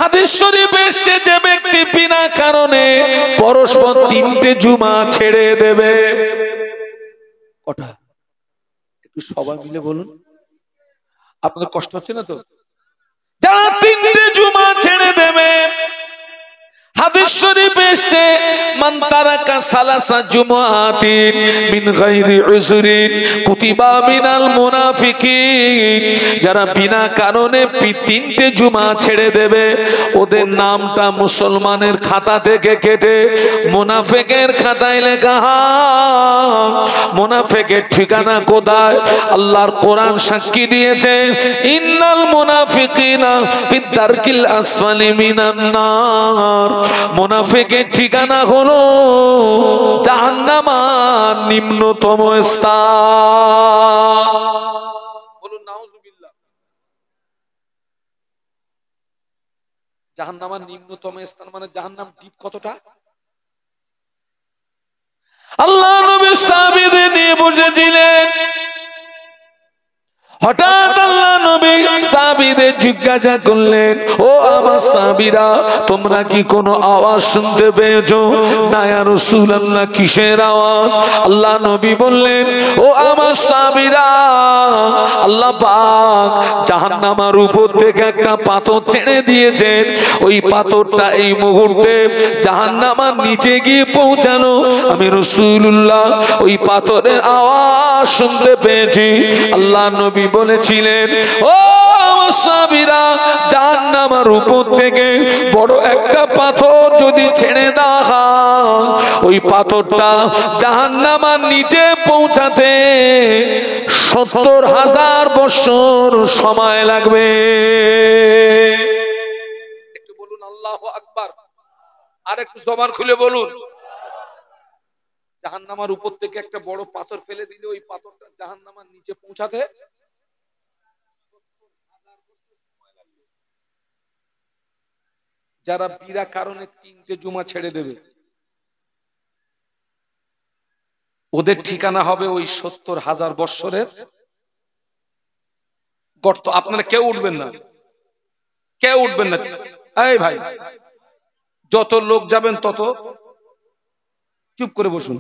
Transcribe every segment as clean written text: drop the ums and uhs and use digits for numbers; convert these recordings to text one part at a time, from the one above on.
হাদিস শরীফে এসেছে যে ব্যক্তি বিনা কারণে পরস্পর 3টে জুমা ছেড়ে দেবে। কটা? একটু সবাই মিলে বলুন, আপনাদের কষ্ট হচ্ছে না তো? যারা 3টে জুমা ছেড়ে দেবে, হাদিস শরীফে এসেছে মান তারাকা সালাসা জুমআতিন মিন গায়রি উযরিন কুতিবা মিনাল মুনাফিকিন, যারা বিনা কারণে 3টে জুমা ছেড়ে দেবে ওদের নামটা মুসলমানের খাতা থেকে কেটে মুনাফিকের খাতায় লেখা হয়। মুনাফিকের ঠিকানা কোথায়? আল্লাহর কোরআন সাক্ষী দিয়েছে ইন্নাল মুনাফিকিনা ফিদ দারকিল আসফালি মিনান নার, মুনাফিকের ঠিকানা হলো জাহান্নামের নিম্নতম স্থান। বলুন নাউজুবিল্লাহ। জাহান্নামের নিম্নতম স্থান মানে জাহান্নাম ডিপ কতটা? আল্লাহ নবী সাহাবীদের নিয়ে বসেছিলেন, হঠাৎ আল্লাহ নবী সাহাবীদের জিজ্ঞাসা করলেন, ও আমার সাহাবীরা তোমরা কি কোনো আওয়াজ শুনতে পেয়েছো? না ইয়া রাসূলুল্লাহ, কিসের আওয়াজ? আল্লাহ নবী বললেন, ও আমার সাহাবীরা আল্লাহ পাক জাহান্নামের উপর থেকে একটা পাথর ছেড়ে দিয়েছেন, ওই পাথরটা এই মুহূর্তে জাহান্নামের নিচে গিয়ে পৌঁছানো। আমি রাসূলুল্লাহ ওই পাথরের আওয়াজ শুনতে পেয়েছি। আল্লাহ নবী বলেছিলেন, ও সাহাবীরা জাহান্নামের উপর থেকে বড় একটা পাথর যদি ছেড়ে দেওয়া হয়, ওই পাথরটা জাহান্নামের নিচে পৌঁছাতে ৭০,০০০ বছর সময় লাগবে। একটু বলুন আল্লাহু আকবার, আর একটু জবান খুলে বলুন। জাহান্নামের উপর থেকে একটা বড় পাথর ফেলে দিলে ওই পাথরটা জাহান্নামের নিচে পৌঁছাতে যারা বিনা কারণে 3টে জুমা ছেড়ে দেবে ওদের ঠিকানা হবে ওই ৭০,০০০ বছরের গর্ত। আপনারা কেউ উঠবেন না, কেউ উঠবেন না। এই ভাই, যত লোক যাবেন তত চুপ করে বসুন।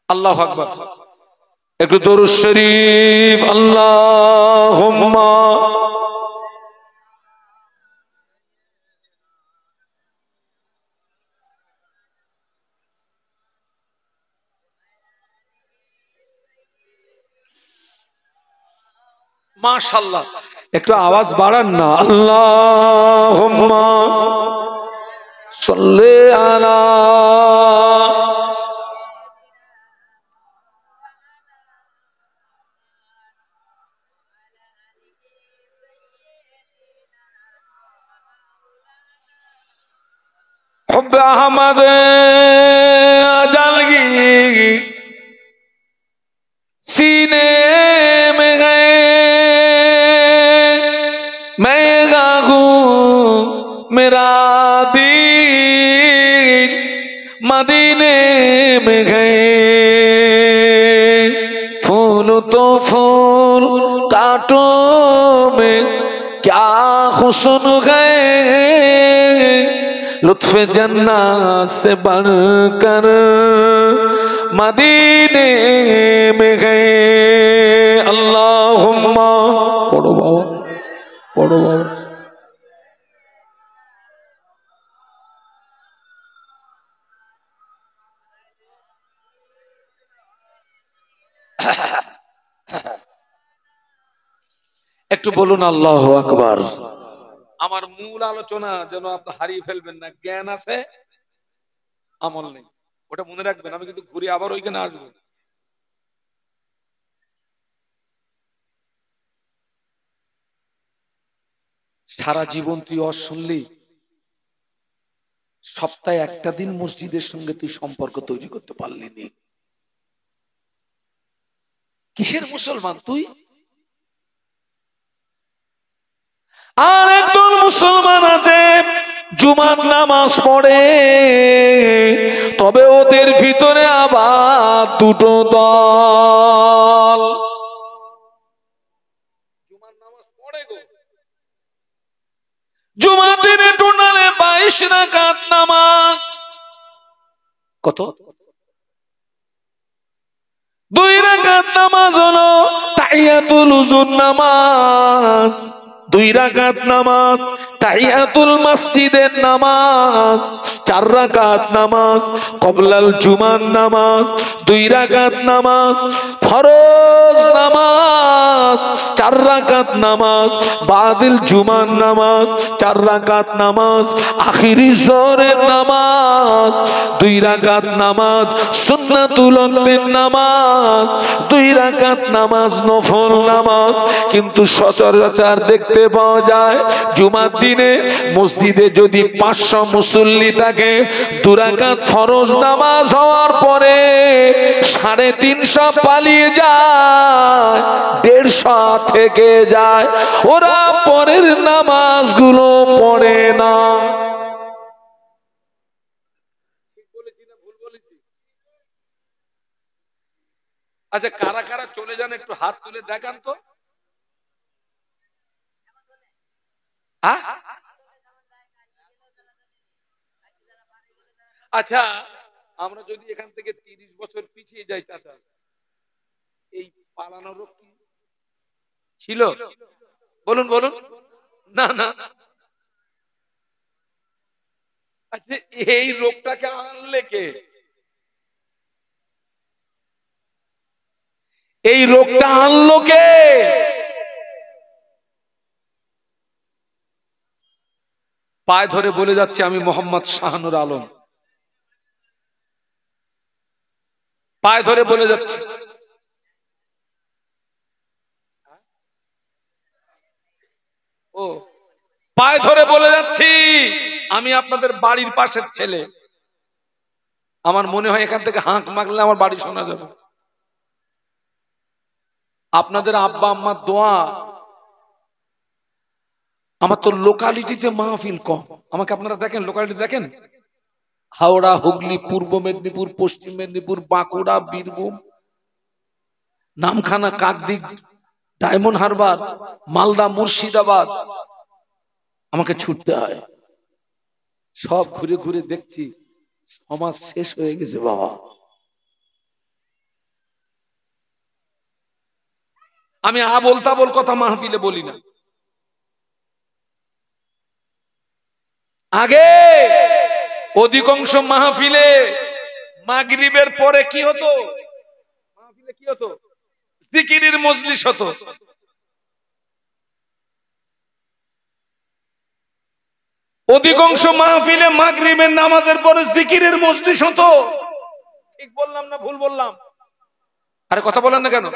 আল্লাহু আকবার। একটু দরুদ শরীফ আল্লাহুম্মা মাশাআল্লাহ। একটু আওয়াজ বাড়ান না। আল্লাহুম্মা সাল্লি আলা हुब्ब अहमद अजलगी सीने में गए, मैं गाहूं मेरा दिल मदीने में गए। फूल तो फूल कांटों में क्या हुस्न गए, लुत्फ जन्नत से बढ़कर मदीने में गए। अल्लाहुम्मा पढ़ो बाबा, पढ़ो बाबा। একটু বলুন আল্লাহু আকবার। আমার মূল আলোচনা যেন আপনি হারিয়ে ফেলবেন না। জ্ঞান আছে, আমল নেই, ওটা মনে রাখবেন। আমি কিন্তু ঘুরে আবার ওইখানে আসবো। সারা জীবন তুই শুনলি, সপ্তাহে একটা দিন মসজিদের সঙ্গে তুই সম্পর্ক তৈরি করতে পারলি নি। কিসের মুসলমান তুই? আর একদল মুসলমান আছে জুমার নামাজ পড়ে, তবে ওদের ভিতরে আবার দুটো দল। জুমার নামাজ পড়ে গো। জুমার দিনে টোটালে 22 রাকাত নামাজ। কত? 2 রাকাত নামাজ হলো তাহিয়াতুল উযুর নামাজ, 2 রাকাত নামাজ তাহিয়াতুল মসজিদের নামাজ, 4 রাকাত নামাজ ক্বাবলাল জুমার নামাজ, 2 রাকাত নামাজ ফরজ নামাজ, 4 রাকাত নামাজ বাদিল জুমার নামাজ, 4 রাকাত নামাজ আখিরি জোহরের নামাজ, 2 রাকাত নামাজ সুন্নাতুল ওয়াক্তের নামাজ, 2 রাকাত নামাজ নফল নামাজ। কিন্তু সচরাচর দেখতে পাওয়া যায় জুমার দিনে মসজিদে যদি 500 মুসল্লি থাকে, 2 রাকাত ফরজ নামাজ হওয়ার পরে 350 পালিয়ে যায়, 150 থেকে যায়, ওরা পরের নামাজগুলো পড়ে না। আচ্ছা, কারা কারা চলে যান একটু হাত তুলে দেখান তো। আচ্ছা, আমরা যদি এখান থেকে 30 বছর পিছিয়ে যাই চাচা, এই পালানোর রোগ কি ছিল? বলুন বলুন। না না। আচ্ছা, এই রোগটাকে আনলে কে? এই রোগটা আনলো কে? পায়ে ধরে বলে যাচ্ছে আমি মোহাম্মদ শাহানুর আলম, পায়ে ধরে বলে যাচ্ছে। ও, পায়ে ধরে বলে যাচ্ছি আমি আপনাদের বাড়ির পাশের ছেলে। আমার মনে হয় এখান থেকে হাঁক মারলে আমার বাড়ি শোনা যাবে। আপনাদের আব্বা আম্মার দোয়া। আমার তো লোকালিটিতে মাহফিল কম। আমাকে আপনারা দেখেন, লোকালিটি দেখেন, হাওড়া, হুগলি, পূর্ব মেদিনীপুর, পশ্চিম মেদিনীপুর, বাঁকুড়া, বীরভূম, নামখানা, কাকদ্বীপ, ডায়মন্ড হারবার, মালদা, মুর্শিদাবাদ আমাকে ছুটতে হয়। সব ঘুরে ঘুরে দেখছি সমাজ শেষ হয়ে গেছে বাবা। আমি আবোল তাবোল কথা মাহফিলে বলি না। আগে অধিকাংশ মাহফিলে মাগরিবের পরে কি হতো? মাহফিলে কি হতো? জিকিরের মজলিস হতো। অধিকাংশ মাহফিলে মাগরিবের নামাজের পরে জিকিরের মজলিস হতো। ঠিক বললাম না ভুল বললাম? আরে কথা বলেন না কেন?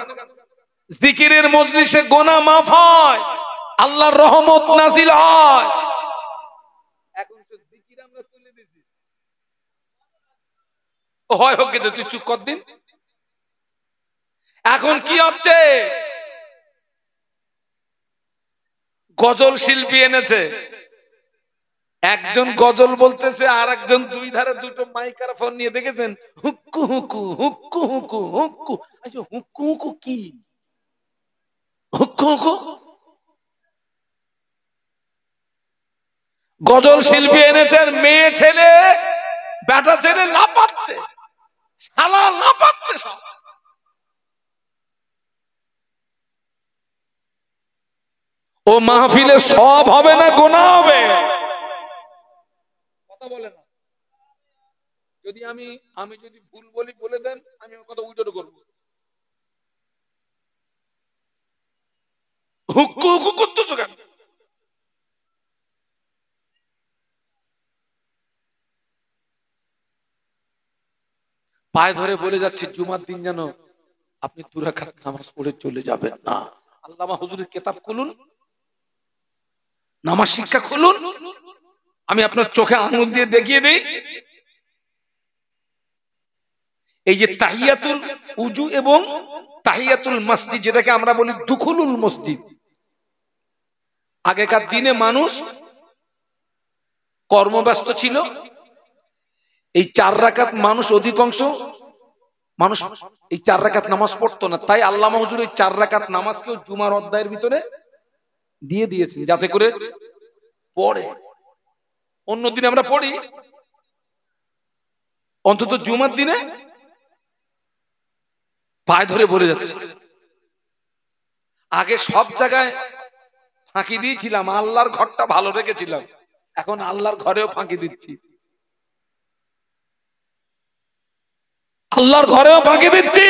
জিকিরের মজলিসে গুনাহ মাফ হয়, আল্লাহর রহমত নাজিল হয়। এখন তো জিকির আমরা তুলে দিছি। হয় হোক গেছে, তুই চুপ কর দিন। এখন কি হচ্ছে? গজল শিল্পী এনেছে, একজন গজল বলতেছে আর একজন দুই ধারে দুটো মাইক্রোফোন নিয়ে, দেখেছেন? হুক্কু হুক্কু হুক্কু হুক্কু হুক্কু। আচ্ছা, হুক্কু হুক্কু কি? হুক্কু হুক্কু গজল শিল্পী এনেছেন, মেয়ে ছেলে বেটা ছেলে না পাচ্ছে, শালা না পাচ্ছে সব। ও মাহফিলে সব হবে না, গুনাহ হবে। কথা বলে না। যদি আমি যদি ভুল বলি বলে দেন, আমি ওর কথা উল্টো করব। হুক্কু হুক্কু করতেছো কেন? পায়ে ধরে বলে যাচ্ছে জুমার দিন যেন আপনি 2 রাকাত নামাজ পড়ে চলে যাবেন না। আল্লামা হুজুরের কিতাব খুলুন, নামাজ শিক্ষা খুলুন, আমি আপনার চোখে আঙুল দিয়ে দেখিয়ে দেই। এই যে তাহিয়াতুল উজু এবং তাহিয়াতুল মসজিদ, যেটাকে আমরা বলি দুখুলুল মসজিদ। আগেকার দিনে মানুষ কর্মব্যস্ত ছিল, এই 4 রাকাত মানুষ অধিকাংশ মানুষ এই 4 রাকাত নামাজ পড়তো না। তাই আল্লামা হুজুর এই 4 রাকাত নামাজকেও জুমার অধ্যায়ের ভিতরে দিয়ে দিয়েছেন যাতে করে পড়ে। অন্যদিন আমরা পড়ি, অন্তত জুমার দিনে পায়ে ধরে বলে যাচ্ছে। আগে সব জায়গায় ফাঁকি দিয়েছিলাম, আল্লাহর ঘরটা ভালো রেখেছিলাম, এখন আল্লাহর ঘরেও ফাঁকি দিচ্ছি, আল্লাহর ঘরেও ফাঁকি দিচ্ছি।